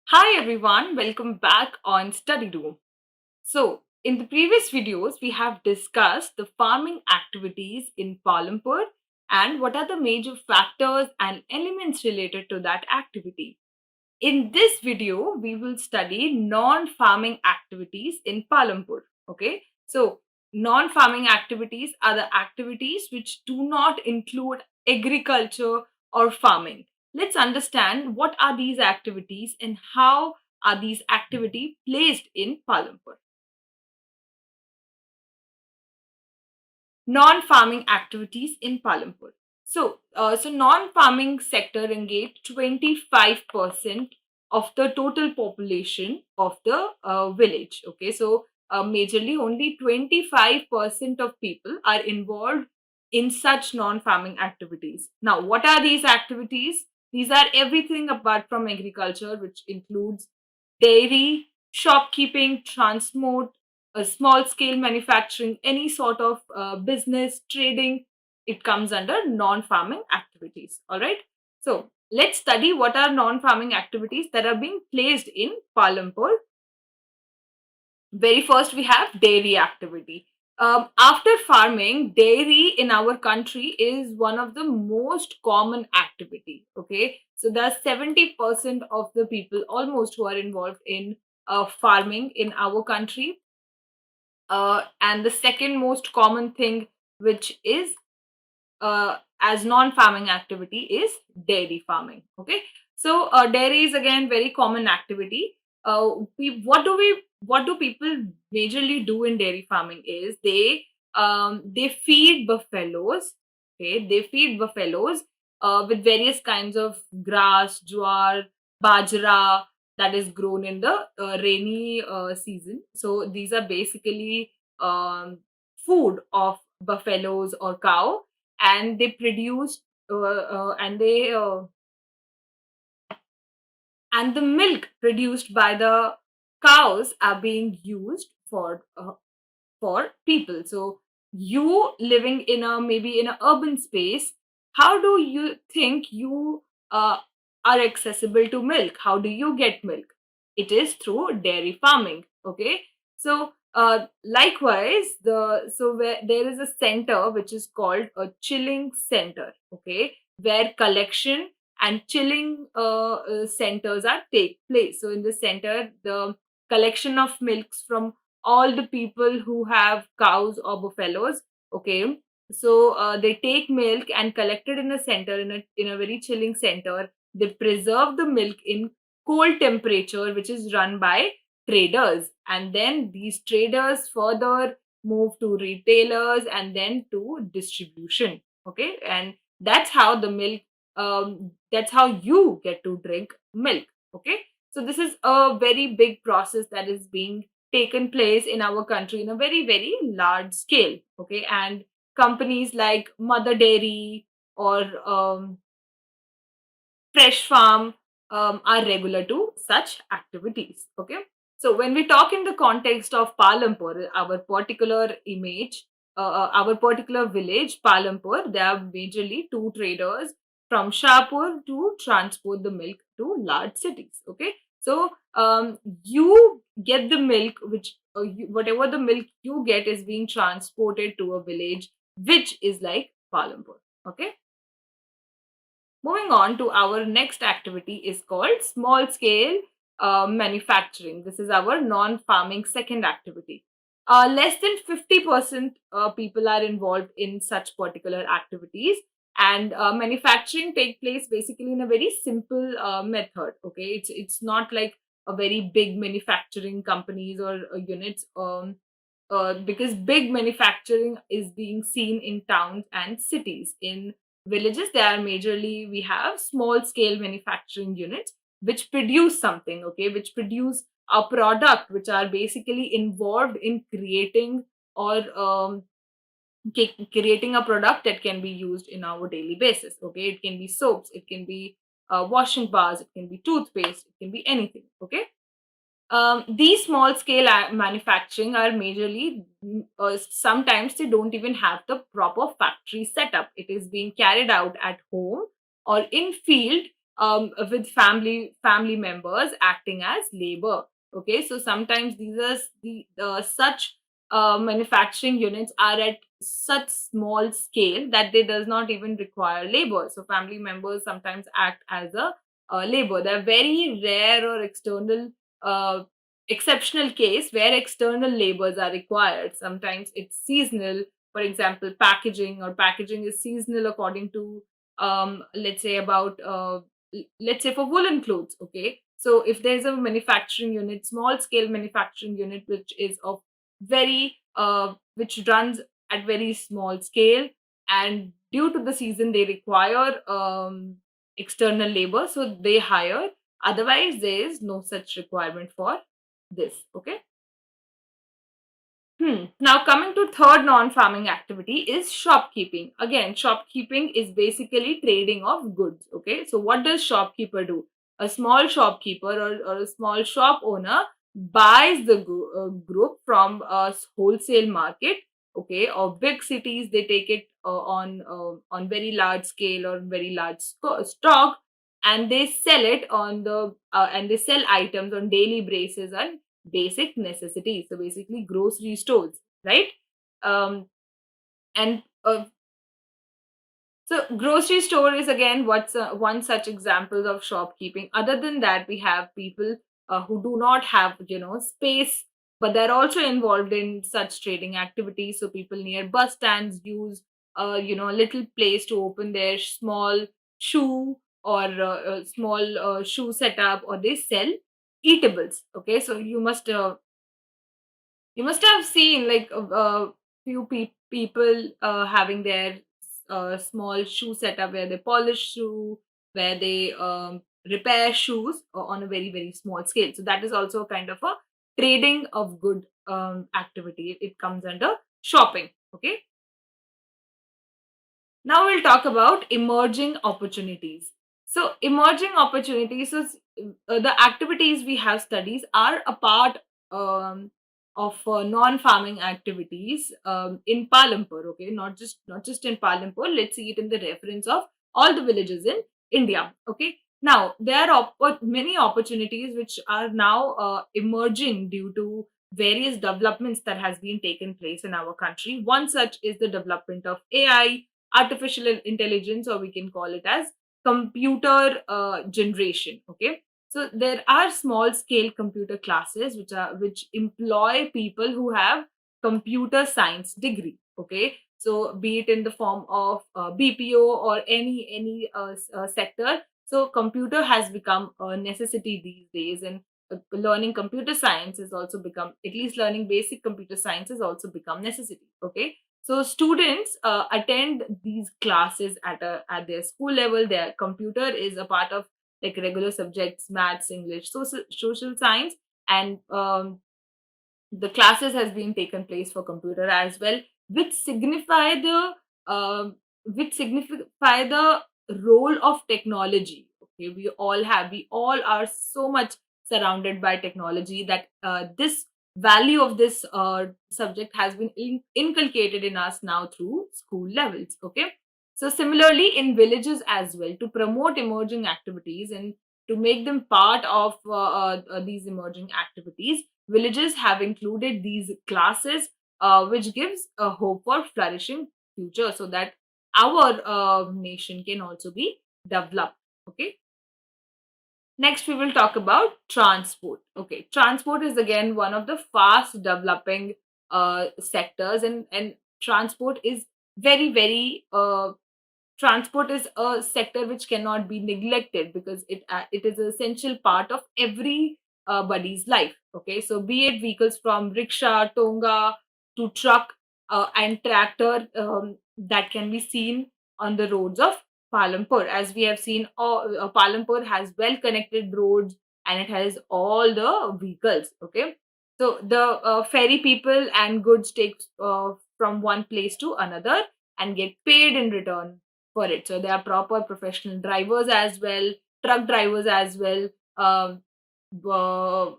Hi everyone, welcome back on Study Room. In the previous videos, we have discussed the farming activities in Palampur and what are the major factors and elements related to that activity. In this video, we will study non-farming activities in Palampur. Okay, so non-farming activities are the activities which do not include agriculture or farming. Let's understand what are these activities and how are these activities placed in Palampur. Non-farming activities in Palampur. So non-farming sector engage 25% of the total population of the village. Okay, so majorly only 25% of people are involved in such non-farming activities. Now, what are these activities? These are everything apart from agriculture, which includes dairy, shopkeeping, transport, a small scale manufacturing, any sort of business, trading, it comes under non farming activities. All right. So let's study what are non farming activities that are being placed in Palampur. Very first, we have dairy activity. After farming, dairy in our country is one of the most common activity. Okay, so there's 70% of the people almost who are involved in farming in our country, and the second most common thing, which is as non-farming activity, is dairy farming. Okay, so dairy is again very common activity. What do people majorly do in dairy farming is they feed buffaloes. Okay, they feed buffaloes with various kinds of grass, jowar, bajra that is grown in the rainy season. So these are basically food of buffaloes or cow, and they produce and they and the milk produced by the cows are being used for people. So you living in a maybe in an urban space, how do you think you are accessible to milk? How do you get milk? It is through dairy farming. Okay, so likewise, where there is a center which is called a chilling center. Okay, where collection and chilling centers are take place. So in the center, the collection of milks from all the people who have cows or buffaloes. Okay, so they take milk and collect it in a center, in a very chilling center. They preserve the milk in cold temperature, which is run by traders, and then these traders further move to retailers and then to distribution. Okay, and that's how the milk that's how you get to drink milk. Okay, so this is a very big process that is being taken place in our country in a very very large scale. Okay, and companies like Mother Dairy or Fresh Farm are regular to such activities. Okay, so when we talk in the context of Palampur, our particular our particular village, Palampur, there are majorly two traders from Shapur to transport the milk to large cities. Okay, so you get the milk, which whatever the milk you get is being transported to a village, which is like Palampur. Okay, moving on to our next activity is called small scale manufacturing. This is our non-farming second activity. Less than 50% people are involved in such particular activities, and manufacturing take place basically in a very simple method. Okay, it's not like a very big manufacturing companies or units. Because big manufacturing is being seen in towns and cities. In villages, there are majorly we have small scale manufacturing units which produce something. Okay, which produce a product, which are basically involved in creating or creating a product that can be used in our daily basis. Okay, it can be soaps, it can be washing bars, it can be toothpaste, it can be anything. Okay, these small scale manufacturing are majorly, sometimes they don't even have the proper factory setup. It is being carried out at home or in field with family members acting as labor. Okay, so sometimes these are such manufacturing units are at such small scale that they does not even require labor. So family members sometimes act as a labor. They're very rare or uh, exceptional case where external labors are required. Sometimes it's seasonal. For example, packaging is seasonal according to let's say about let's say for woolen clothes. Okay, so if there's a manufacturing unit, small scale manufacturing unit, which is of very which runs at very small scale, and due to the season they require external labor, so they hire. Otherwise there is no such requirement for this. Okay. Now, coming to third non-farming activity is shopkeeping. Again, shopkeeping is basically trading of goods. Okay, so what does shopkeeper do? A small shopkeeper or a small shop owner buys the group from a wholesale market. Okay, or big cities, they take it on very large scale or very large stock, and they sell it on the and they sell items on daily basis and basic necessities. So basically, grocery stores, right? Um, and so grocery store is again what's one such example of shopkeeping. Other than that, we have people who do not have space, but they're also involved in such trading activities. So people near bus stands use a little place to open their small shoe or small shoe setup, or they sell eatables. Okay, so you must have seen like a few people having their small shoe setup where they polish shoe, where they repair shoes on a very very small scale. So that is also a kind of a trading of good activity. It comes under shopping. Okay. Now we'll talk about emerging opportunities. So emerging opportunities is the activities we have studies are a part of non-farming activities in Palampur. Okay, not just in Palampur. Let's see it in the reference of all the villages in India. Okay. Now there are many opportunities which are now emerging due to various developments that has been taken place in our country. One such is the development of AI, artificial intelligence, or we can call it as computer generation. Okay, so there are small scale computer classes which employ people who have computer science degree. Okay, so be it in the form of BPO or any sector. So computer has become a necessity these days, and learning computer science has also become, at least learning basic computer science has also become necessity. Okay, so students attend these classes at their school level. Their computer is a part of like regular subjects, maths, English, social science, and the classes has been taken place for computer as well, which signify the role of technology. Okay, we all are so much surrounded by technology that this value of this subject has been inculcated in us now through school levels. Okay, so similarly in villages as well, to promote emerging activities and to make them part of these emerging activities, villages have included these classes, which gives a hope for flourishing future, so that our nation can also be developed. Okay. Next, we will talk about transport. Okay, transport is again one of the fast developing sectors, and transport is very very transport is a sector which cannot be neglected because it is an essential part of every body's life. Okay, so be it vehicles from rickshaw, tonga to truck and tractor that can be seen on the roads of Palampur. As we have seen, Palampur has well connected roads and it has all the vehicles. Okay, so the ferry people and goods take from one place to another and get paid in return for it. So there are proper professional drivers as well, truck drivers as well,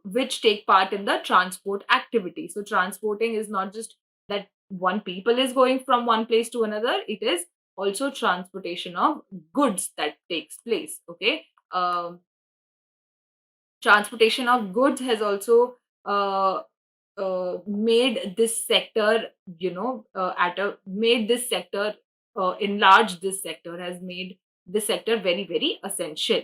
which take part in the transport activity. So transporting is not just that one people is going from one place to another, it is also transportation of goods that takes place. Okay, transportation of goods has also uh, made this sector, at a made this sector enlarge this sector, has made this sector very, very essential.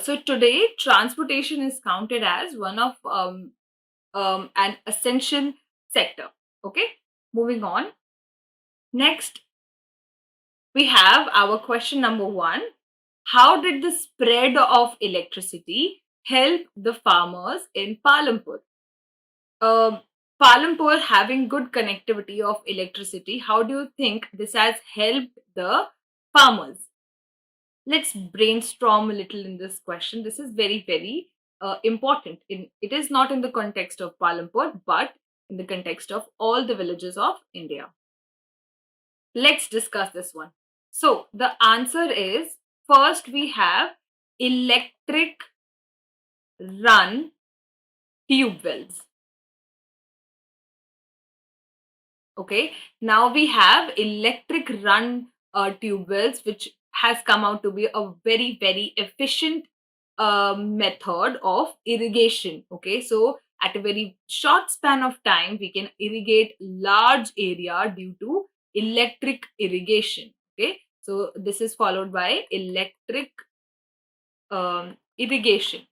So today, transportation is counted as one of an essential sector. Okay, moving on. Next, we have our question number one. How did the spread of electricity help the farmers in Palampur? Um Palampur having good connectivity of electricity, how do you think this has helped the farmers? Let's brainstorm a little in this question. This is very, very important. It is not in the context of Palampur, but in the context of all the villages of India. Let's discuss this one. So the answer is, first we have electric run tube wells. Okay, now we have electric run tube wells, which has come out to be a very, very efficient method of irrigation. Okay, so at a very short span of time, we can irrigate large area due to electric irrigation. Okay, so this is followed by electric irrigation.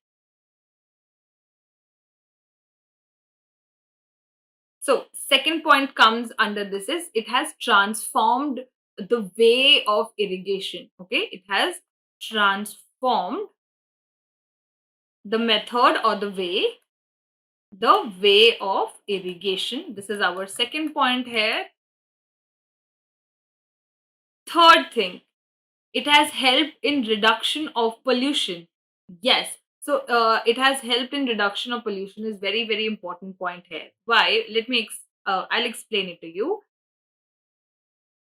So, second point comes under this is, it has transformed the way of irrigation. Okay, it has transformed the method or the way of irrigation. This is our second point here. Third thing, it has helped in reduction of pollution. Yes. So it has helped in reduction of pollution is very, very important point here. Why? I'll explain it to you.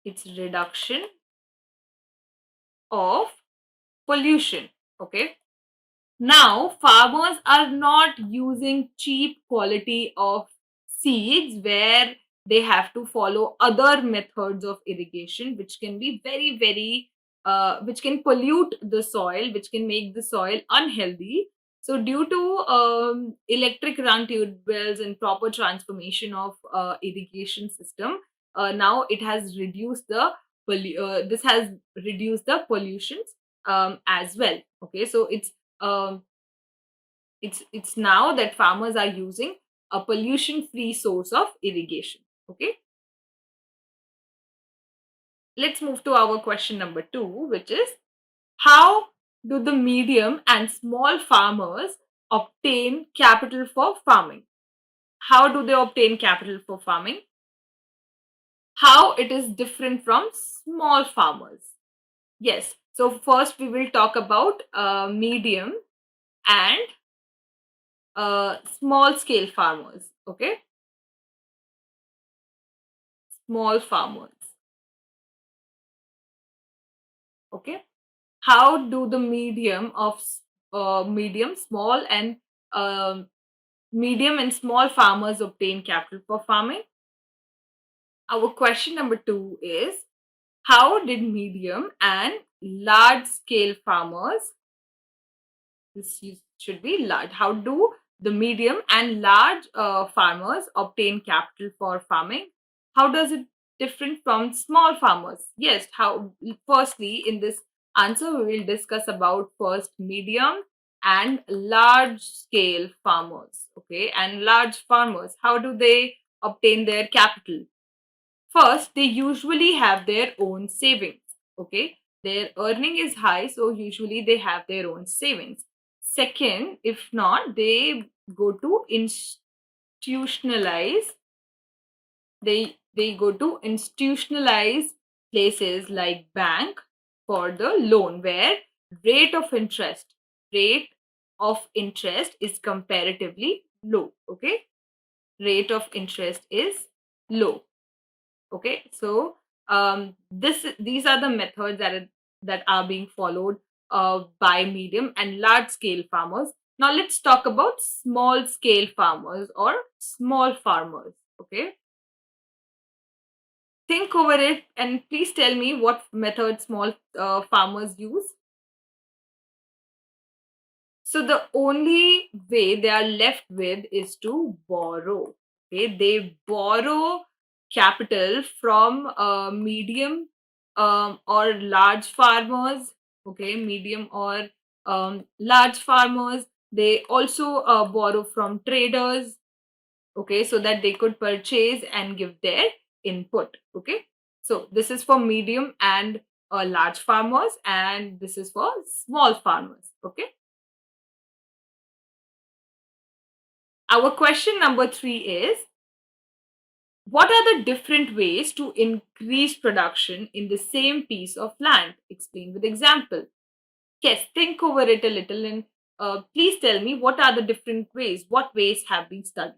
It's reduction of pollution. Okay. Now, farmers are not using cheap quality of seeds where they have to follow other methods of irrigation, which can be very, very, which can pollute the soil, which can make the soil unhealthy. So, due to electric run tube wells and proper transformation of irrigation system, now it has reduced the this has reduced the pollutions as well. Okay, so um, it's now that farmers are using a pollution free source of irrigation. Okay, let's move to our question number 2, which is, how do the medium and small farmers obtain capital for farming? How do they obtain capital for farming? How it is different from small farmers? Yes, so first we will talk about medium and small scale farmers. Okay, small farmers. Okay, how do the medium, small, and um medium and small farmers obtain capital for farming? Our question number 2 is, how did medium and large scale farmers, should be large, how do the medium and large farmers obtain capital for farming? How does it different from small farmers? Yes, how? Firstly, in this answer we will discuss about first medium and large scale farmers. Okay, and large farmers, how do they obtain their capital? First, they usually have their own savings. Okay, their earning is high, so usually they have their own savings. Second, if not, they go to institutionalize. They go to institutionalized places like bank for the loan, where rate of interest rate of interest is comparatively low. Okay, rate of interest is low. Okay, so these are the methods that are being followed by medium and large scale farmers. Now let's talk about small scale farmers or small farmers. Okay, think over it and please tell me what method small farmers use. So the only way they are left with is to borrow. Okay, they borrow capital from medium or large farmers. Okay, medium or large farmers. They also borrow from traders. Okay, so that they could purchase and give their input. Okay, so this is for medium and large farmers, and this is for small farmers. Okay. Our question number three is, what are the different ways to increase production in the same piece of land? Explain with example. Yes, think over it a little and please tell me what are the different ways, what ways have been studied.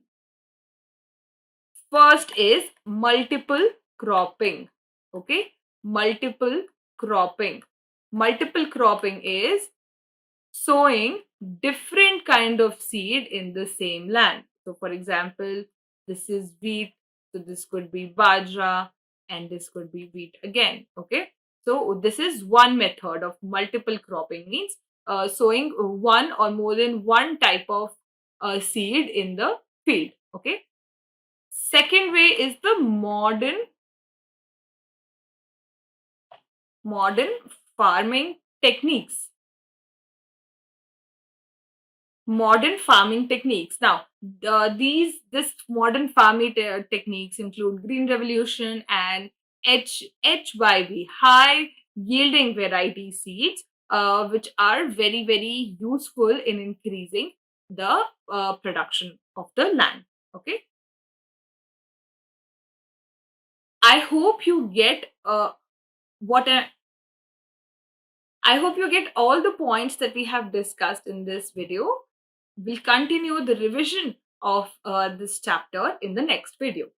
First is multiple cropping. Okay, multiple cropping. Multiple cropping is sowing different kind of seed in the same land. So for example, this is wheat, so this could be bajra, and this could be wheat again. Okay, so this is one method of multiple cropping, means sowing one or more than one type of seed in the field. Okay, second way is the modern farming techniques. Modern farming techniques. Now, this modern farming techniques include green revolution and HYV, high yielding variety seeds, which are very very useful in increasing the production of the land. Okay, I hope you get what I hope you get all the points that we have discussed in this video. We'll continue the revision of this chapter in the next video.